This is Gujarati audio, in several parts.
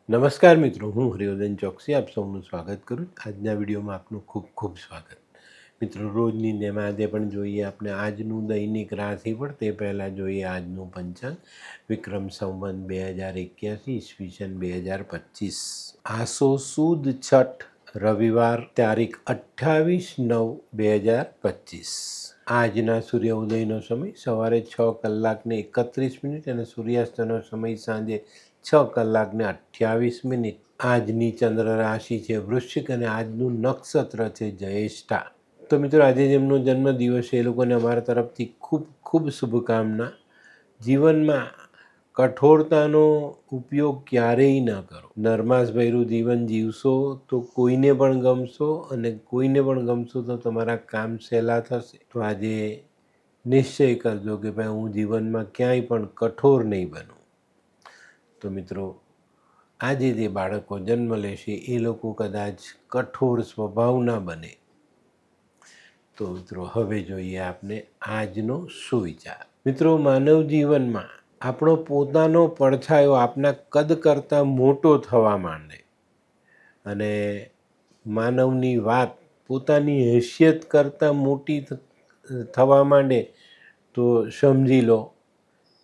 નમસ્કાર મિત્રો, હું હરિવર્ધન ચોકસી આપ સૌનું સ્વાગત કરું. આજના વિડીયોમાં આપનું ખૂબ ખૂબ સ્વાગત. મિત્રો, રોજની જેમ આજે પણ જોઈએ આપણે આજનું દૈનિક રાશિફળ. તે પહેલાં જોઈએ આજનું પંચાંગ. વિક્રમ સંવત 2081 ઈસવીસન 2025, આસો સુદ છઠ, રવિવાર, તારીખ 28/9/2025. આજના સૂર્ય ઉદયનો સમય સવારે 6:31 અને સૂર્યાસ્તનો સમય સાંજે 6:28. આજની ચંદ્ર રાશિ છે વૃશ્ચિક અને આજનું નક્ષત્ર છે જ્યેષ્ઠા. તો મિત્રો, આજે જેમનો જન્મદિવસ છે એ લોકોને અમારા તરફથી ખૂબ ખૂબ શુભકામના. જીવનમાં કઠોરતાનો ઉપયોગ ક્યારેય ન કરો. નરમાશભર્યું જીવન જીવશો તો કોઈને પણ ગમશો, અને કોઈને પણ ગમશો તો તમારા કામ સહેલા થશે. તો આજે નિશ્ચય કરજો કે ભાઈ હું જીવનમાં ક્યાંય પણ કઠોર નહીં બનું. તો મિત્રો, આજે જે બાળકો જન્મ લેશે એ લોકો કદાચ કઠોર સ્વભાવના બને. તો મિત્રો, હવે જોઈએ આપણે આજનો સુવિચાર. મિત્રો, માનવ જીવનમાં આપણો પોતાનો પડછાયો આપણા કદ કરતાં મોટો થવા માંડે અને માનવની વાત પોતાની હેસિયત કરતાં મોટી થવા માંડે તો સમજી લો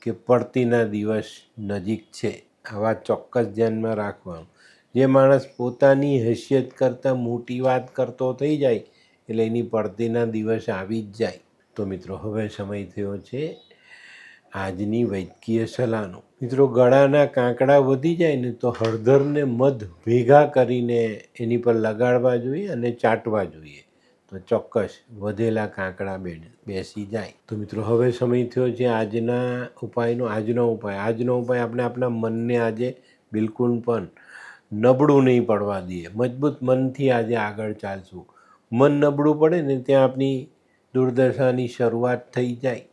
કે પડતીના દિવસ નજીક છે. આ વાત ચોક્કસ ધ્યાનમાં રાખવાનું. જે માણસ પોતાની હેસિયત કરતાં મોટી વાત કરતો થઈ જાય એટલે એની પડતીના દિવસ આવી જ જાય. તો મિત્રો, હવે સમય થયો છે આજની વૈદ્યકીય સલાહનો. મિત્રો, ગળાના કાંકડા વધી જાય ને તો હળદરને મધ ભેગા કરીને એની પર લગાડવા જોઈએ અને ચાટવા જોઈએ, તો ચોક્કસ વધેલા કાંકડા બેસી જાય. તો મિત્રો, હવે સમય થયો છે આજના ઉપાયનો. આજનો ઉપાય આપણે આપણા મનને આજે બિલકુલ પણ નબળું નહીં પડવા દઈએ. મજબૂત મનથી આજે આગળ ચાલશું. મન નબળું પડે ને ત્યાં આપણી દુર્દશાની શરૂઆત થઈ જાય.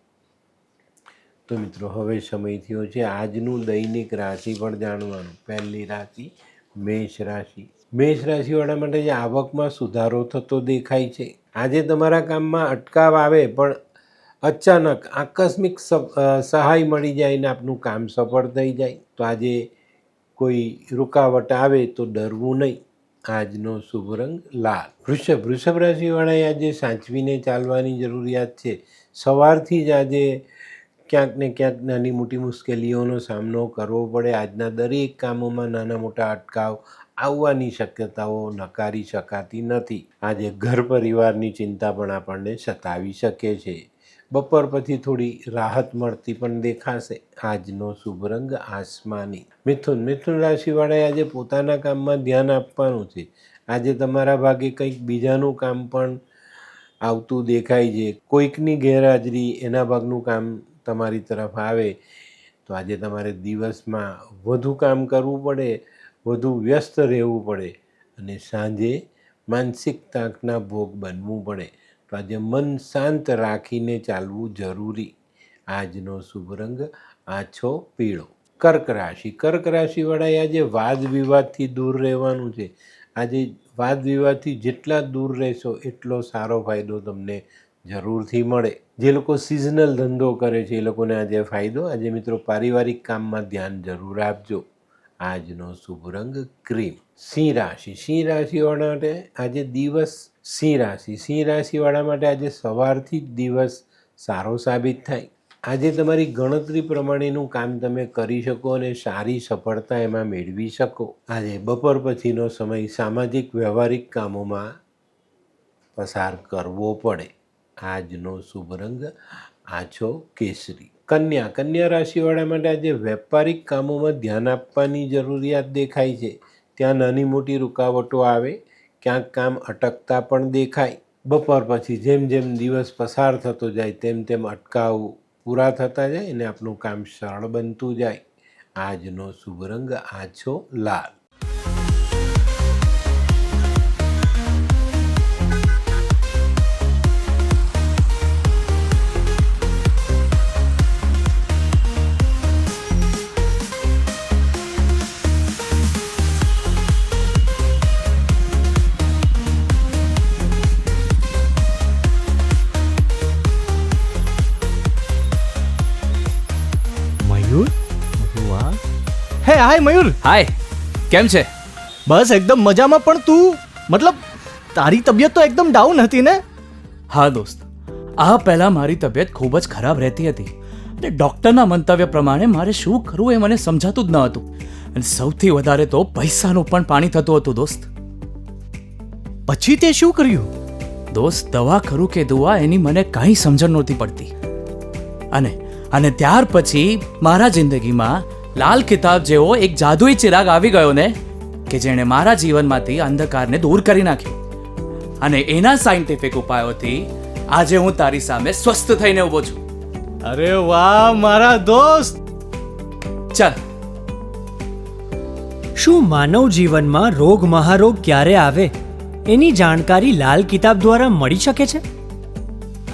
તો મિત્રો, હવે સમય થયો છે આજનું દૈનિક રાશિ પણ જાણવાનું. પહેલી રાશિ મેષ રાશિ. મેષ રાશિવાળા માટે જે આવકમાં સુધારો થતો દેખાય છે. આજે તમારા કામમાં અટકાવ આવે પણ અચાનક આકસ્મિક સહાય મળી જાય ને આપનું કામ સફળ થઈ જાય. તો આજે કોઈ રૂકાવટ આવે તો ડરવું નહીં. આજનો શુભ રંગ લાલ. વૃષભ રાશિવાળાએ આજે સાચવીને ચાલવાની જરૂરિયાત છે. સવારથી જ આજે ક્યાંક ને ક્યાંક નાની મોટી મુશ્કેલીઓનો સામનો કરવો પડે. આજના દરેક કામોમાં નાના મોટા અટકાવ આવવાની શક્યતાઓ નકારી શકાતી નથી. આજે ઘર પરિવારની ચિંતા પણ આપણને સતાવી શકે છે. બપોર પછી થોડી રાહત મળતી પણ દેખાશે. આજનો શુભ રંગ આસમાની. મિથુન રાશિવાળાએ આજે પોતાના કામમાં ધ્યાન આપવાનું છે. આજે તમારા ભાગે કંઈક બીજાનું કામ પણ આવતું દેખાય છે. કોઈકની ગેરહાજરી એના ભાગનું કામ તમારી તરફ આવે તો આજે તમારે દિવસમાં વધુ કામ કરવું પડે, વધુ વ્યસ્ત રહેવું પડે અને સાંજે માનસિક તાકના ભોગ બનવું પડે. તો આજે મન શાંત રાખીને ચાલવું જરૂરી. આજનો શુભ રંગ આછો પીળો. કર્ક રાશિવાળાએ આજે વાદ વિવાદથી દૂર રહેવાનું છે. આજે વાદ વિવાદથી જેટલા દૂર રહેશો એટલો સારો ફાયદો તમને જરૂરથી મળે. જે લોકો સિઝનલ ધંધો કરે છે એ લોકોને આજે ફાયદો. આજે મિત્રો, પારિવારિક કામમાં ધ્યાન જરૂર આપજો. આજનો શુભ રંગ ક્રીમ. સિંહ રાશિવાળા માટે આજે દિવસ સિંહ રાશિવાળા માટે આજે સવારથી જ દિવસ સારો સાબિત થાય. આજે તમારી ગણતરી પ્રમાણેનું કામ તમે કરી શકો અને સારી સફળતા એમાં મેળવી શકો. આજે બપોર પછીનો સમય સામાજિક વ્યવહારિક કામોમાં પસાર કરવો પડે. આજનો શુભ રંગ આછો કેસરી. કન્યા રાશિવાળા માટે આજે વેપારિક કામોમાં ધ્યાન આપવાની જરૂરિયાત દેખાય છે. ત્યાં નાની મોટી રૂકાવટો આવે, ક્યાંક કામ અટકતા પણ દેખાય. બપોર પછી જેમ જેમ દિવસ પસાર થતો જાય તેમ તેમ અટકાવ પૂરા થતા જાય અને આપણું કામ સરળ બનતું જાય. આજનો શુભ રંગ આછો લાલ. Hey, hi Mayur. Hi. કેમ છે? બસ એકદમ મજામાં. પણ તું મતલબ તારી તબિયત તો એકદમ ડાઉન હતી ને? હા દોસ્ત, આ પહેલાં મારી તબિયત ખૂબ જ ખરાબ રહેતી હતી અને ડૉક્ટરના મંતવ્ય પ્રમાણે મારે શું કરવું એ મને સમજાતું જ ન હતું. અને સૌથી વધારે તો પૈસાનું પણ પાણી થતું હતું દોસ્ત. પછી તે શું કર્યું? દોસ્ત, દવા કરું કે દુઆ એની મને કાંઈ સમજણ નહોતી પડતી. અને ત્યાર પછી મારા જિંદગીમાં લાલ કિતાબ જેવો એક જાદુઈ ચિરાગ આવી ગયો ને, કે જેણે મારા જીવનમાંથી અંધકારને દૂર કરી નાખ્યો. અને એના સાયન્ટિફિક ઉપાયોથી આજે હું તારી સામે સ્વસ્થ થઈને ઊભો છું. અરે વાહ મારા દોસ્ત! ચાલ. શું માનવ જીવનમાં રોગ મહારોગ ક્યારે આવે એની જાણકારી લાલ કિતાબ દ્વારા મળી શકે છે?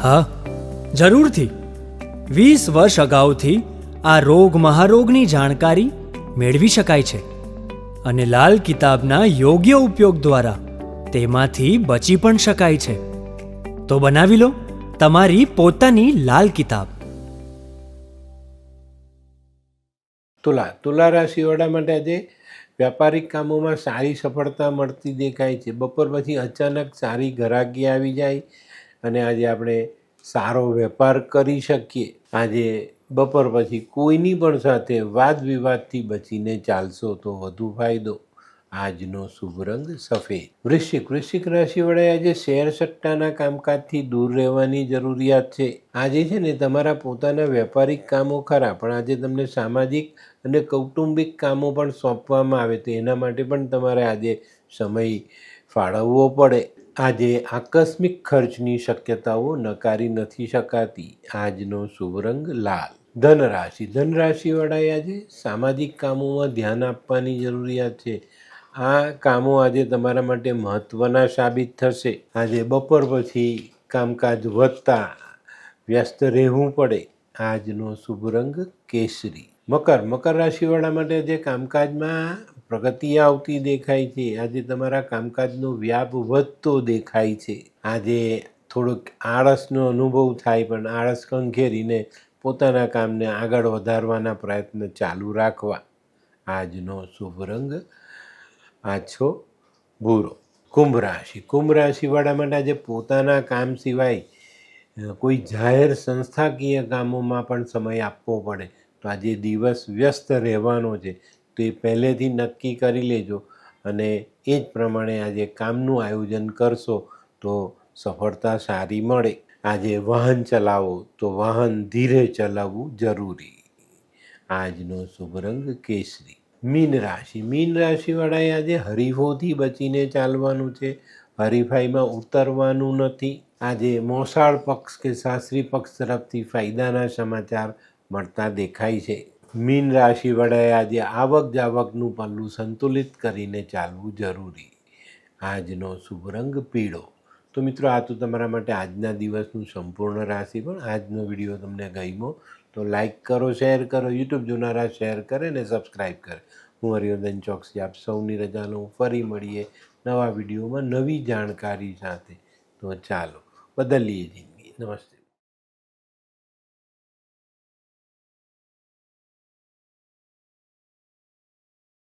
હા, જરૂરથી. 20 વર્ષ અગાઉથી આ રોગ મહારોગની જાણકારી મેળવી શકાય છે અને લાલ કિતાબના યોગ્ય ઉપયોગ દ્વારા તેમાંથી બચી પણ શકાય છે. તો બનાવી લો તમારી પોતાની લાલ કિતાબ. તુલા રાશિવાળા માટે આજે વ્યાપારિક કામોમાં સારી સફળતા મળતી દેખાય છે. બપોર પછી અચાનક સારી ગ્રાહકી આવી જાય અને આજે આપણે સારો વેપાર કરી શકીએ. આજે બપોર પછી કોઈની પણ સાથે વાદ વિવાદથી બચીને ચાલશો તો વધુ ફાયદો. આજનો શુભ રંગ સફેદ. વૃશ્ચિક રાશિવાળાએ આજે શેર સટ્ટાના કામકાજથી દૂર રહેવાની જરૂરિયાત છે. આજે છે ને તમારા પોતાના વ્યાપારિક કામો ખરા, પણ આજે તમને સામાજિક અને કૌટુંબિક કામો પણ સોંપવામાં આવે તો એના માટે પણ તમારે આજે સમય ફાળવવો પડે. આજે આકસ્મિક ખર્ચની શક્યતાઓ નકારી નથી શકાતી. આજનો શુભ રંગ લાલ. ધનરાશિવાળાએ આજે સામાજિક કામોમાં ધ્યાન આપવાની જરૂરિયાત છે. આ કામો આજે તમારા માટે મહત્ત્વના સાબિત થશે. આજે બપોર પછી કામકાજ વધતા વ્યસ્ત રહેવું પડે. આજનો શુભ રંગ કેસરી. મકર રાશિવાળા માટે આજે કામકાજમાં પ્રગતિ આવતી દેખાય છે. આજે તમારા કામકાજનો વ્યાપ વધતો દેખાય છે. આજે થોડોક આળસનો અનુભવ થાય, પણ આળસ ખંખેરીને પોતાના કામને આગળ વધારવાના પ્રયત્ન ચાલુ રાખવા. આજનો શુભ રંગ આછો ભૂરો. કુંભ રાશિવાળા માટે આજે પોતાના કામ સિવાય કોઈ જાહેર સંસ્થાકીય કામોમાં પણ સમય આપવો પડે. તો આજે દિવસ વ્યસ્ત રહેવાનો છે, તો એ પહેલેથી નક્કી કરી લેજો અને એ જ પ્રમાણે આજે કામનું આયોજન કરશો તો સફળતા સારી મળે. આજે વાહન ચલાવો તો વાહન ધીરે ચલાવવું જરૂરી. આજનો શુભ રંગ કેસરી. મીન રાશિવાળાએ આજે હરીફોથી બચીને ચાલવાનું છે. હરીફાઈમાં ઉતરવાનું નથી. આજે મોસાળ પક્ષ કે સાસરી પક્ષ તરફથી ફાયદાના સમાચાર મળતા દેખાય છે. મીન રાશિવાળાએ આજે આવક જાવકનું પલ્લું સંતુલિત કરીને ચાલવું જરૂરી. આજનો શુભ રંગ પીળો. તો મિત્રો, આ તો તમારા માટે આજના દિવસનું સંપૂર્ણ રાશિ. પણ આજનો વિડીયો તમને ગમ્યો તો લાઈક કરો, શેર કરો, યુટ્યુબ જોનારા શેર કરે ને સબસ્ક્રાઈબ કરે. હું હરિવર્ધન ચોકસી આપ સૌની રજા લઉં. ફરી મળીએ નવા વિડીયોમાં નવી જાણકારી સાથે. તો ચાલો બદલીએ જિંદગી. નમસ્તે.